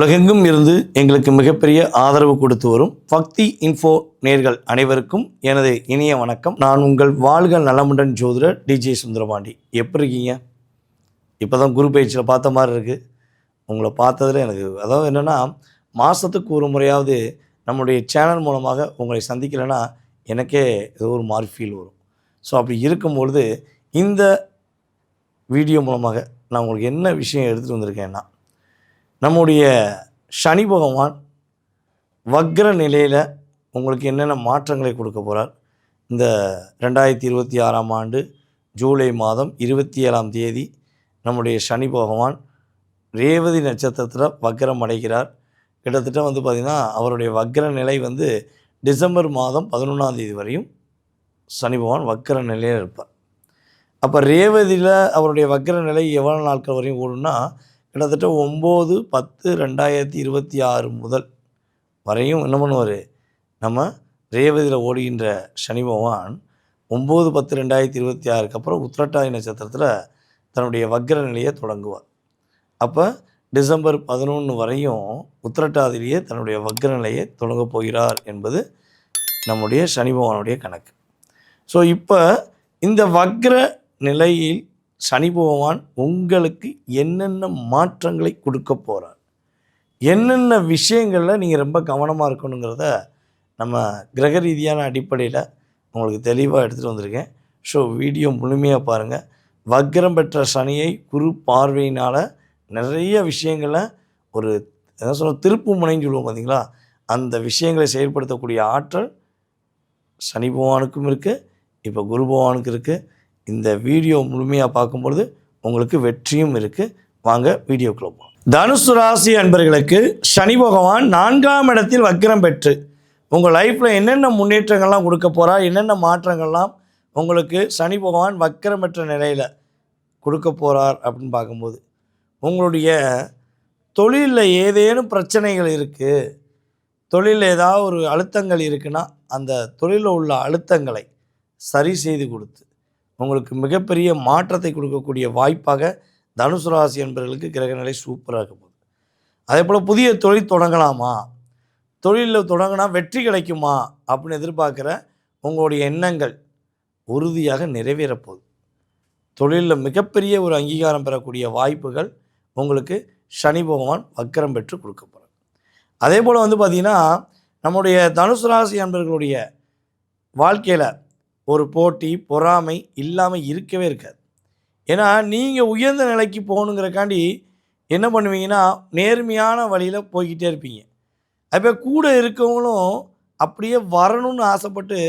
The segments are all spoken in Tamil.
உலகெங்கும் இருந்து எங்களுக்கு மிகப்பெரிய ஆதரவு கொடுத்து வரும் பக்தி இன்ஃபோ நேர்கள் அனைவருக்கும் எனது இனிய வணக்கம். நான் உங்கள் வாழ்க நலமுடன் ஜோதிடர் டிஜே சுந்தரபாண்டி. எப்படி இருக்கீங்க? இப்போ தான் குரு பயிற்சியில் பார்த்த மாதிரி இருக்குது. உங்களை பார்த்ததில் எனக்கு அதாவது என்னென்னா, மாதத்துக்கு ஒரு முறையாவது நம்முடைய சேனல் மூலமாக உங்களை சந்திக்கலைன்னா எனக்கே ஏதோ ஒரு மாதிரி ஃபீல் வரும். ஸோ அப்படி இருக்கும்பொழுது இந்த வீடியோ மூலமாக நான் உங்களுக்கு என்ன விஷயம் எடுத்துகிட்டு வந்திருக்கேன்னா, நம்முடைய சனி பகவான் வக்ர நிலையில் உங்களுக்கு என்னென்ன மாற்றங்களை கொடுக்க போகிறார். இந்த 2026ஆம் ஆண்டு ஜூலை மாதம் 27ஆம் தேதி நம்முடைய சனி பகவான் ரேவதி நட்சத்திரத்தில் வக்ரம் அடைகிறார். கிட்டத்தட்ட பார்த்திங்கன்னா அவருடைய வக்ர நிலை டிசம்பர் மாதம் 11ஆம் தேதி வரையும் சனி பகவான் வக்ர நிலையில் இருப்பார். அப்போ ரேவதியில் அவருடைய வக்ர நிலை எவ்வளோ நாட்கள் வரையும் ஓடுன்னா, கிட்டத்தட்ட 9/10/2026 முதல் வரையும் என்ன பண்ணுவார், நம்ம ரேவதியில் ஓடுகின்ற சனி பகவான் 9/10/2026க்கு அப்புறம் உத்திரட்டாதி நட்சத்திரத்தில் தன்னுடைய வக்ர நிலையை தொடங்குவார். அப்போ டிசம்பர் 11 வரையும் உத்திரட்டாதிலேயே தன்னுடைய வக்ர நிலையை தொடங்கப் போகிறார் என்பது நம்முடைய சனி பகவானுடைய கணக்கு. ஸோ இப்போ இந்த வக்ர நிலையில் சனி பகவான் உங்களுக்கு என்னென்ன மாற்றங்களை கொடுக்க போகிறார், என்னென்ன விஷயங்களில் நீங்கள் ரொம்ப கவனமாக இருக்கணுங்கிறத நம்ம கிரக ரீதியான அடிப்படையில் உங்களுக்கு தெளிவாக எடுத்துகிட்டு வந்திருக்கேன். ஸோ வீடியோ முழுமையாக பாருங்கள். வக்ரம் பெற்ற சனியை குரு பார்வையினால் நிறைய விஷயங்களை ஒரு என்ன சொல்ல திருப்பு முனைன்னு சொல்லுவோம் பார்த்தீங்களா, அந்த விஷயங்களை செயல்படுத்தக்கூடிய ஆற்றல் சனி பகவானுக்கும் இருக்குது, இப்போ குரு பகவானுக்கு இருக்குது. இந்த வீடியோ முழுமையாக பார்க்கும்பொழுது உங்களுக்கு வெற்றியும் இருக்குது. வாங்க வீடியோக்குள்ள போகலாம். தனுசு ராசி அன்பர்களுக்கு சனி பகவான் 4ஆம் இடத்தில் வக்ரம் பெற்று உங்கள் லைஃப்பில் என்னென்ன முன்னேற்றங்கள்லாம் கொடுக்க போகிறார், என்னென்ன மாற்றங்கள்லாம் உங்களுக்கு சனி பகவான் வக்ரம் பெற்ற நிலையில் கொடுக்க போகிறார் அப்படின்னு பார்க்கும்போது, உங்களுடைய தொழிலில் ஏதேனும் பிரச்சனைகள் இருக்குது, தொழிலில் ஏதாவது ஒரு அழுத்தங்கள் இருக்குன்னா அந்த தொழிலில் உள்ள அழுத்தங்களை சரி செய்து கொடுத்து உங்களுக்கு மிகப்பெரிய மாற்றத்தை கொடுக்கக்கூடிய வாய்ப்பாக தனுசு ராசி என்பவர்களுக்கு கிரகநிலை சூப்பராக இருக்க போகுது. அதே போல் புதிய தொழில் தொடங்கலாமா, தொழிலில் தொடங்கினா வெற்றி கிடைக்குமா அப்படின்னு எதிர்பார்க்குற உங்களுடைய எண்ணங்கள் உறுதியாக நிறைவேறப்போகுது. தொழிலில் மிகப்பெரிய ஒரு அங்கீகாரம் பெறக்கூடிய வாய்ப்புகள் உங்களுக்கு சனி பகவான் வக்ரம் பெற்று கொடுக்க போகிறார். அதே போல் பார்த்திங்கன்னா, நம்முடைய தனுசு ராசி என்பவர்களுடைய வாழ்க்கையில் ஒரு போட்டி பொறாமை இல்லாமல் இருக்கவே இருக்காது. ஏன்னா நீங்கள் உயர்ந்த நிலைக்கு போகணுங்கிறக்காண்டி என்ன பண்ணுவீங்கன்னா, நேர்மையான வழியில் போய்கிட்டே இருப்பீங்க. அப்போ கூட இருக்கவங்களும் அப்படியே வரணும்னு ஆசைப்பட்டு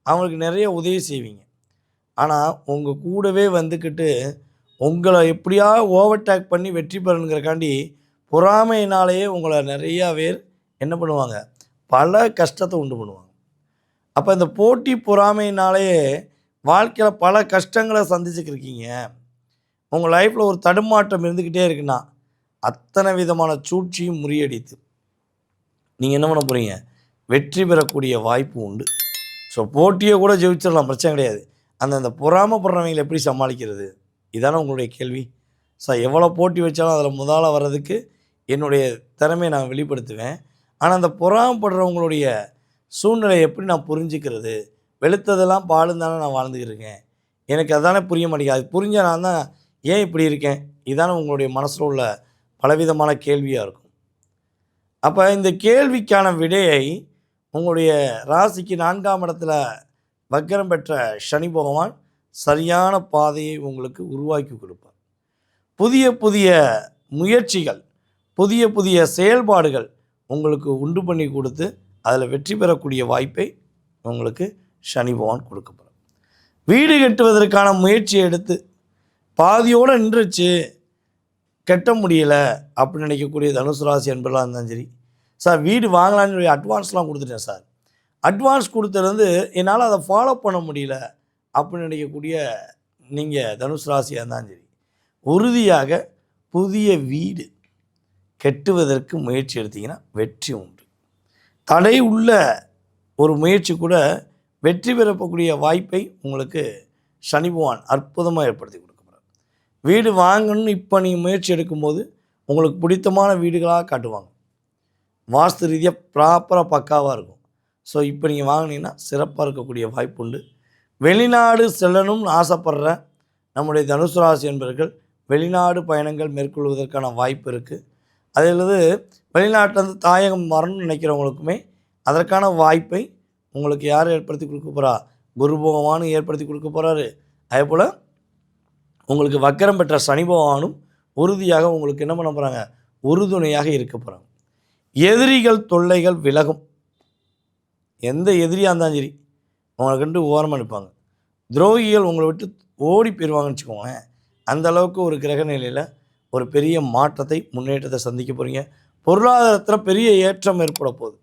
அவங்களுக்கு நிறைய உதவி செய்வீங்க. ஆனால் உங்கள் கூடவே வந்துக்கிட்டு உங்களை எப்படியா ஓவர்டேக் பண்ணி வெற்றி பெறணுங்கிறக்காண்டி பொறாமையினாலேயே உங்களை நிறையா பேர் என்ன பண்ணுவாங்க, பல கஷ்டத்தை உண்டு பண்ணுவாங்க. அப்போ இந்த போட்டி பொறாமையினாலே வாழ்க்கையில் பல கஷ்டங்களை சந்திச்சுக்கிருக்கீங்க. உங்கள் லைஃப்பில் ஒரு தடுமாற்றம் இருந்துக்கிட்டே இருக்குன்னா அத்தனை விதமான சூழ்ச்சியும் முறியடித்து நீங்கள் என்ன பண்ண போகிறீங்க, வெற்றி பெறக்கூடிய வாய்ப்பு உண்டு. ஸோ போட்டியை கூட ஜெயிச்சிடலாம், பிரச்சனை கிடையாது. அந்த பொறாமைப்படுறவங்களை எப்படி சமாளிக்கிறது, இதானே உங்களுடைய கேள்வி. ஸோ எவ்வளோ போட்டி வச்சாலும் அதில் முதலாக வர்றதுக்கு என்னுடைய திறமையை நான் வெளிப்படுத்துவேன். ஆனால் அந்த பொறாமைப்படுறவங்களுடைய சூழ்நிலை எப்படி நான் புரிஞ்சுக்கிறது, வெளுத்ததெல்லாம் பாலும் தானே நான் வாழ்ந்துக்கிட்டு இருக்கேன், எனக்கு அதானே புரிய மாட்டேங்குது, அது புரிஞ்ச நான் தான் ஏன் இப்படி இருக்கேன், இதானே உங்களுடைய மனசில் உள்ள பலவிதமான கேள்வியாக இருக்கும். அப்போ இந்த கேள்விக்கான விடையை உங்களுடைய ராசிக்கு 4ஆம் இடத்துல வக்ரம் பெற்ற சனி பகவான் சரியான பாதையை உங்களுக்கு உருவாக்கி கொடுப்பார். புதிய புதிய முயற்சிகள், புதிய புதிய செயல்பாடுகள் உங்களுக்கு உண்டு பண்ணி கொடுத்து அதில் வெற்றி பெறக்கூடிய வாய்ப்பை உங்களுக்கு சனி பகவான் கொடுக்க போகிறார். வீடு கட்டுவதற்கான முயற்சியை எடுத்து பாதியோடு நின்றுச்சு, கட்ட முடியலை அப்படின்னு நினைக்கக்கூடிய தனுசு ராசி என்பதெல்லாம் இருந்தாலும் சரி, சார் வீடு வாங்கலான்னு அட்வான்ஸ்லாம் கொடுத்துட்டேன் சார், அட்வான்ஸ் கொடுத்தது என்னால் அதை ஃபாலோ பண்ண முடியல அப்படின்னு நினைக்கக்கூடிய நீங்கள் தனுசு ராசியாக இருந்தாலும் சரி, உறுதியாக புதிய வீடு கட்டுவதற்கு முயற்சி எடுத்தீங்கன்னா வெற்றி உண்டு. தடை உள்ள ஒரு முயற்சி கூட வெற்றி பெறக்கூடிய வாய்ப்பை உங்களுக்கு சனி பகவான் அற்புதமாக ஏற்படுத்தி கொடுக்க போகிறார். வீடு வாங்கணும்னு இப்போ நீங்கள் முயற்சி எடுக்கும்போது உங்களுக்கு பிடித்தமான வீடுகளாக காட்டுவாங்க. வாஸ்து ரீதியாக ப்ராப்பராக பக்காவாக இருக்கும். ஸோ இப்போ நீங்கள் வாங்கினீங்கன்னா சிறப்பாக இருக்கக்கூடிய வாய்ப்பு உண்டு. வெளிநாடு செல்லணும்னு ஆசைப்படுற நம்முடைய தனுசு ராசி என்பவர்கள் வெளிநாடு பயணங்கள் மேற்கொள்வதற்கான வாய்ப்பு இருக்குது. அதே அல்லது வெளிநாட்டிலேருந்து தாயகம் வரணும்னு நினைக்கிறவங்களுக்குமே அதற்கான வாய்ப்பை உங்களுக்கு யார் ஏற்படுத்தி கொடுக்க போகிறா? குரு பகவானும் ஏற்படுத்தி கொடுக்க போகிறாரு. அதே போல் உங்களுக்கு வக்கரம் பெற்ற சனி பகவானும் உறுதியாக உங்களுக்கு என்ன பண்ண போகிறாங்க? உறுதுணையாக இருக்க போகிறாங்க. எதிரிகள் தொல்லைகள் விலகும். எந்த எதிரியாக இருந்தாலும் சரி உங்களை கண்டு ஓரமாக நிற்பாங்க. துரோகிகள் உங்களை விட்டு ஓடி போயிடுவாங்கன்னு வச்சுக்கோங்களேன். அந்த அளவுக்கு ஒரு கிரக நிலையில் ஒரு பெரிய மாற்றத்தை முன்னேற்றத்தை சந்திக்க போகிறீங்க. பொருளாதாரத்தில் பெரிய ஏற்றம் ஏற்பட போகுது.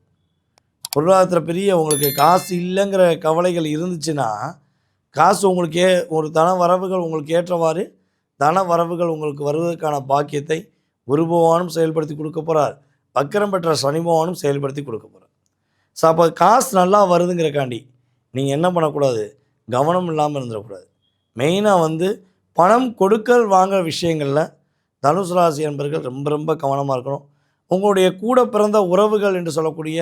பொருளாதாரத்தில் பெரிய உங்களுக்கு காசு இல்லைங்கிற கவலைகள் இருந்துச்சுன்னா, காசு உங்களுக்கு ஒரு தன வரவுகள் உங்களுக்கு ஏற்றவாறு தன வரவுகள் உங்களுக்கு வருவதற்கான பாக்கியத்தை குரு பகவானும் செயல்படுத்தி கொடுக்க போகிறார். வக்கரம் பெற்ற சனி பகவானும் செயல்படுத்தி கொடுக்க போகிறார். ஸோ அப்போ காசு நல்லா வருதுங்கிறக்காண்டி நீங்கள் என்ன பண்ணக்கூடாது? கவனம் இல்லாமல் இருந்துடக்கூடாது. மெயினாக பணம் கொடுக்கல் வாங்குற விஷயங்களில் தனுசு ராசி என்பவர்கள் ரொம்ப ரொம்ப கவனமாக இருக்கணும். உங்களுடைய கூட பிறந்த உறவுகள் என்று சொல்லக்கூடிய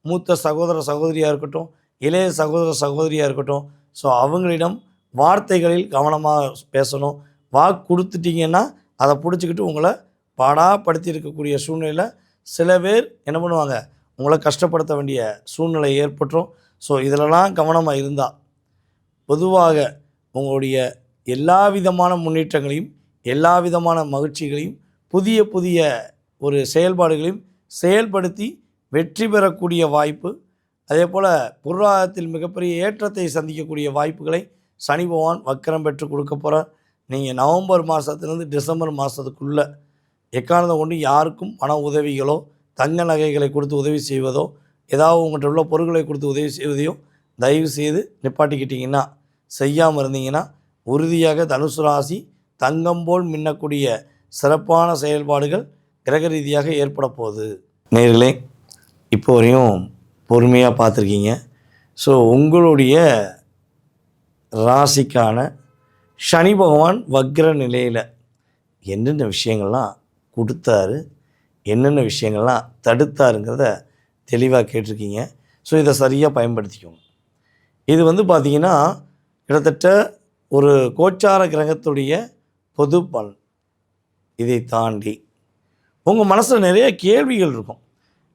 மூத்த சகோதர சகோதரியாக இருக்கட்டும், இளைய சகோதர சகோதரியாக இருக்கட்டும், ஸோ அவங்களிடம் வார்த்தைகளில் கவனமாக பேசணும். வாக்கு கொடுத்துட்டிங்கன்னா அதை பிடிச்சிக்கிட்டு உங்களை பாடாப்படுத்தி இருக்கக்கூடிய சூழ்நிலையில் சில பேர் என்ன பண்ணுவாங்க? உங்களை கஷ்டப்படுத்த வேண்டிய சூழ்நிலை ஏற்பட்டுரும். ஸோ இதிலெல்லாம் கவனமாக இருந்தால் பொதுவாக உங்களுடைய எல்லா விதமான முன்னேற்றங்களையும் எல்லா விதமான மகிழ்ச்சிகளையும் புதிய புதிய ஒரு செயல்பாடுகளையும் செயல்படுத்தி வெற்றி பெறக்கூடிய வாய்ப்பு, அதே போல் பொருளாதாரத்தில் மிகப்பெரிய ஏற்றத்தை சந்திக்கக்கூடிய வாய்ப்புகளை சனி பகவான் வக்கரம் பெற்று கொடுக்க போகிறார். நீங்கள் நவம்பர் மாதத்துலேருந்து டிசம்பர் மாதத்துக்குள்ளே எக்காரணத்தை கொண்டு யாருக்கும் பண உதவிகளோ தங்க நகைகளை கொடுத்து உதவி செய்வதோ ஏதாவது உங்கள்கிட்ட உள்ள பொருட்களை கொடுத்து உதவி செய்வதையோ தயவு செய்து நிப்பாட்டிக்கிட்டிங்கன்னா, செய்யாமல் இருந்தீங்கன்னா உறுதியாக தனுசு ராசி தங்கம் போல் மின்னக்கூடிய சிறப்பான செயல்பாடுகள் கிரக ரீதியாக ஏற்பட போகுது. நேர்களே, இப்போ வரையும் பொறுமையாக பார்த்துருக்கீங்க. ஸோ உங்களுடைய ராசிக்கான சனி பகவான் வக்ர நிலையில் என்னென்ன விஷயங்கள்லாம் கொடுத்தாரு, என்னென்ன விஷயங்கள்லாம் தடுத்தாருங்கிறத தெளிவாக கேட்டிருக்கீங்க. ஸோ இதை சரியாக பயன்படுத்திக்கோங்க. இது பார்த்திங்கன்னா கிட்டத்தட்ட ஒரு கோச்சார கிரகத்துடைய பொது பலன். இதை தாண்டி உங்கள் மனசில் நிறைய கேள்விகள் இருக்கும்.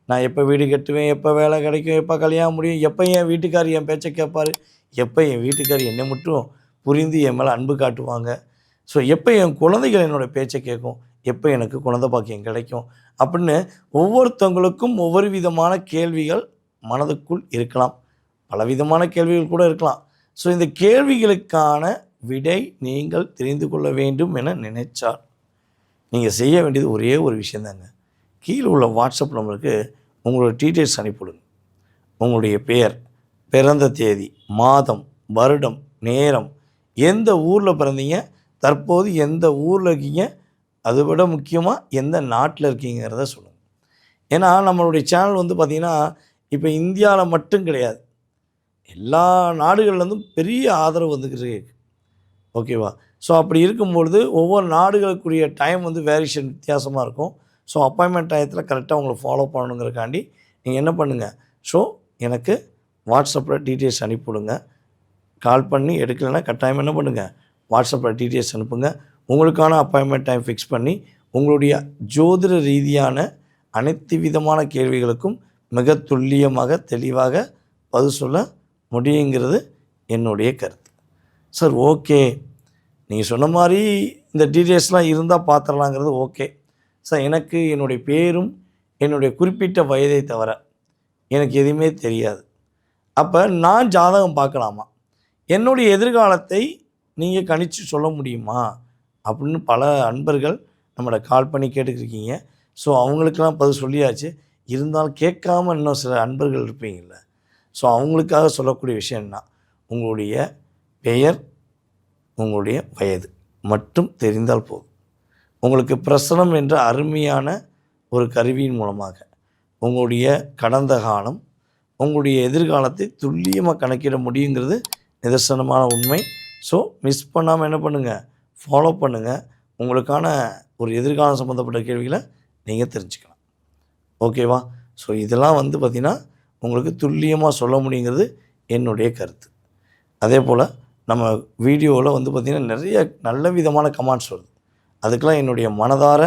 நான் எப்போ வீடு கட்டுவேன், எப்போ வேலை கிடைக்கும், எப்போ கல்யாணம் முடியும், எப்போ என் வீட்டுக்கார் என் பேச்சை கேட்பார், எப்போ என் வீட்டுக்கார் என்னை மட்டும் புரிந்து என் மேலே அன்பு காட்டுவாங்க, ஸோ எப்போ என் குழந்தைகள் என்னோடய பேச்சை கேட்கும், எப்போ எனக்கு குழந்தை பாக்கியம் கிடைக்கும் அப்படின்னு ஒவ்வொருத்தவங்களுக்கும் ஒவ்வொரு விதமான கேள்விகள் மனதுக்குள் இருக்கலாம். பலவிதமான கேள்விகள் கூட இருக்கலாம். ஸோ இந்த கேள்விகளுக்கான விடை நீங்கள் தெரிந்து கொள்ள வேண்டும் என நினைச்சால் நீங்கள் செய்ய வேண்டியது ஒரே ஒரு விஷயந்தாங்க. கீழே உள்ள வாட்ஸ்அப் நம்பருக்கு உங்களோட டீட்டெயில்ஸ் அனுப்பிவிடுங்க. உங்களுடைய பெயர், பிறந்த தேதி, மாதம், வருடம், நேரம், எந்த ஊரில் பிறந்தீங்க, தற்போது எந்த ஊரில் இருக்கீங்க, அதை விட முக்கியமாக எந்த நாட்டில் இருக்கீங்கிறத சொல்லுங்கள். ஏன்னா நம்மளுடைய சேனல் பார்த்திங்கன்னா இப்போ இந்தியாவில் மட்டும் கிடையாது, எல்லா நாடுகள்லேருந்தும் பெரிய ஆதரவு வந்துக்கிட்டு இருக்கு. ஓகேவா? ஸோ அப்படி இருக்கும்பொழுது ஒவ்வொரு நாடுகளுக்குரிய டைம் வேரியேஷன் வித்தியாசமாக இருக்கும். ஸோ அப்பாயின்மெண்ட் டயத்தில் கரெக்டாக உங்களை ஃபாலோ பண்ணணுங்கிறக்காண்டி நீங்கள் என்ன பண்ணுங்கள்? ஸோ எனக்கு வாட்ஸ்அப்பில் டீட்டெயில்ஸ் அனுப்பிவிடுங்க. கால் பண்ணி எடுக்கலைன்னா கட்டாயம் என்ன பண்ணுங்கள்? வாட்ஸ்அப்பில் டீட்டெயில்ஸ் அனுப்புங்க. உங்களுக்கான அப்பாயின்மெண்ட் டைம் ஃபிக்ஸ் பண்ணி உங்களுடைய ஜோதிட ரீதியான அனைத்து விதமான கேள்விகளுக்கும் மிக துல்லியமாக தெளிவாக பதில் சொல்ல முடியுங்கிறது என்னுடைய கருத்து. சார் ஓகே, நீங்கள் சொன்ன மாதிரி இந்த டீட்டெயில்ஸ்லாம் இருந்தால் பார்த்துடலாங்கிறது ஓகே சார். எனக்கு என்னுடைய பேரும் என்னுடைய குறிப்பிட்ட வயதை தவிர எனக்கு எதுவுமே தெரியாது. அப்போ நான் ஜாதகம் பார்க்கலாமா, என்னுடைய எதிர்காலத்தை நீங்கள் கணிச்சு சொல்ல முடியுமா அப்படின்னு பல அன்பர்கள் நம்மளை கால் பண்ணி கேட்டுக்கிருக்கீங்க. ஸோ அவங்களுக்கெல்லாம் பதில் சொல்லியாச்சு. இருந்தாலும் கேட்காம இன்னும் சில அன்பர்கள் இருப்பீங்கள்ல, ஸோ அவங்களுக்காக சொல்லக்கூடிய விஷயம் என்ன, உங்களுடைய பெயர், உங்களுடைய வயது மட்டும் தெரிந்தால் போதும். உங்களுக்கு பிரசனம் என்ற அருமையான ஒரு கருவியின் மூலமாக உங்களுடைய கடந்த காலம், உங்களுடைய எதிர்காலத்தை துல்லியமாக கணக்கிட முடியுங்கிறது நிதர்சனமான உண்மை. ஸோ மிஸ் பண்ணாமல் என்ன பண்ணுங்கள்? ஃபாலோ பண்ணுங்கள். உங்களுக்கான ஒரு எதிர்காலம் சம்மந்தப்பட்ட கேள்விகளை நீங்கள் தெரிஞ்சுக்கலாம். ஓகேவா? ஸோ இதெல்லாம் வந்து பார்த்திங்கன்னா உங்களுக்கு துல்லியமாக சொல்ல முடியுங்கிறது என்னுடைய கருத்து. அதே போல் நம்ம வீடியோவில் வந்து பார்த்திங்கன்னா நிறைய நல்ல விதமான கமெண்ட்ஸ் வருது. அதுக்கெலாம் என்னுடைய மனதார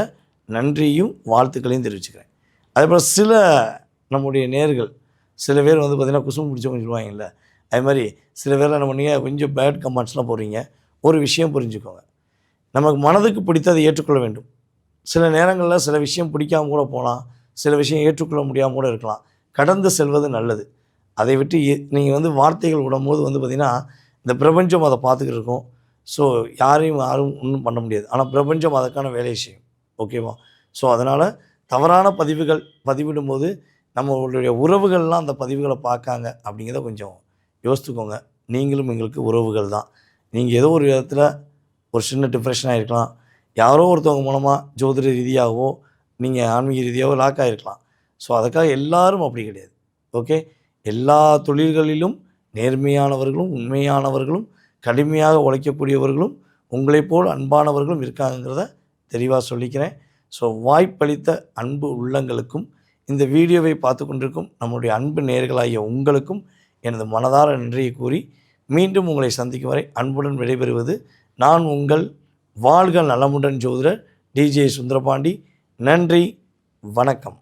நன்றியும் வாழ்த்துக்களையும் தெரிவிச்சுக்கிறேன். அதே போல் சில நம்முடைய நேயர்கள் சில பேர் வந்து பார்த்திங்கன்னா குசும்பு பிடிச்சவங்க சொல்லுவாங்கல்ல, அது மாதிரி சில பேர்லாம் என்ன பண்ணீங்க, கொஞ்சம் பேட் கமெண்ட்ஸ்லாம் போடுறீங்க. ஒரு விஷயம் புரிஞ்சுக்கோங்க, நமக்கு மனதுக்கு பிடித்ததை ஏற்றுக்கொள்ள வேண்டும். சில நேரங்களில் சில விஷயம் பிடிக்காம கூட போகலாம், சில விஷயம் ஏற்றுக்கொள்ள முடியாமல் கூட இருக்கலாம். கடந்து செல்வது நல்லது. அதை விட்டு நீங்கள் வந்து வார்த்தைகள் விடும்போது வந்து பார்த்திங்கன்னா இந்த பிரபஞ்சம் அதை பார்த்துக்கிட்டு இருக்கும். ஸோ யாரும் ஒன்றும் பண்ண முடியாது. ஆனால் பிரபஞ்சம் அதற்கான வேலையை செய்யும். ஓகேவா? ஸோ அதனால் தவறான பதிவுகள் பதிவிடும்போது நம்மளுடைய உறவுகள்லாம் அந்த பதிவுகளை பார்க்காங்க அப்படிங்கிறத கொஞ்சம் யோசித்துக்கோங்க. நீங்களும் எங்களுக்கு உறவுகள் தான். நீங்கள் ஏதோ ஒரு விதத்தில் ஒரு சின்ன டிப்ரெஷன் ஆகிருக்கலாம். யாரோ ஒருத்தவங்க மூலமாக ஜோதிட ரீதியாகவோ நீங்கள் ஆன்மீக ரீதியாகவோ லாக் ஆகிருக்கலாம். ஸோ அதுக்காக எல்லாரும் அப்படி கிடையாது. ஓகே, எல்லா தொழில்களிலும் நேர்மையானவர்களும் உண்மையானவர்களும் கடுமையாக உழைக்கக்கூடியவர்களும் உங்களைப் போல் அன்பானவர்களும் இருக்காங்கிறத தெளிவாக சொல்லிக்கிறேன். ஸோ வாய்ப்பளித்த அன்பு உள்ளங்களுக்கும் இந்த வீடியோவை பார்த்து கொண்டிருக்கும் நம்முடைய அன்பு நேயர்களாகிய உங்களுக்கும் எனது மனதார நன்றியை கூறி மீண்டும் உங்களை சந்திக்கும் வரை அன்புடன் விடைபெறுவது நான் உங்கள் வாழ்க நலமுடன் ஜோதிடர் டிஜே சுந்தரபாண்டி. நன்றி, வணக்கம்.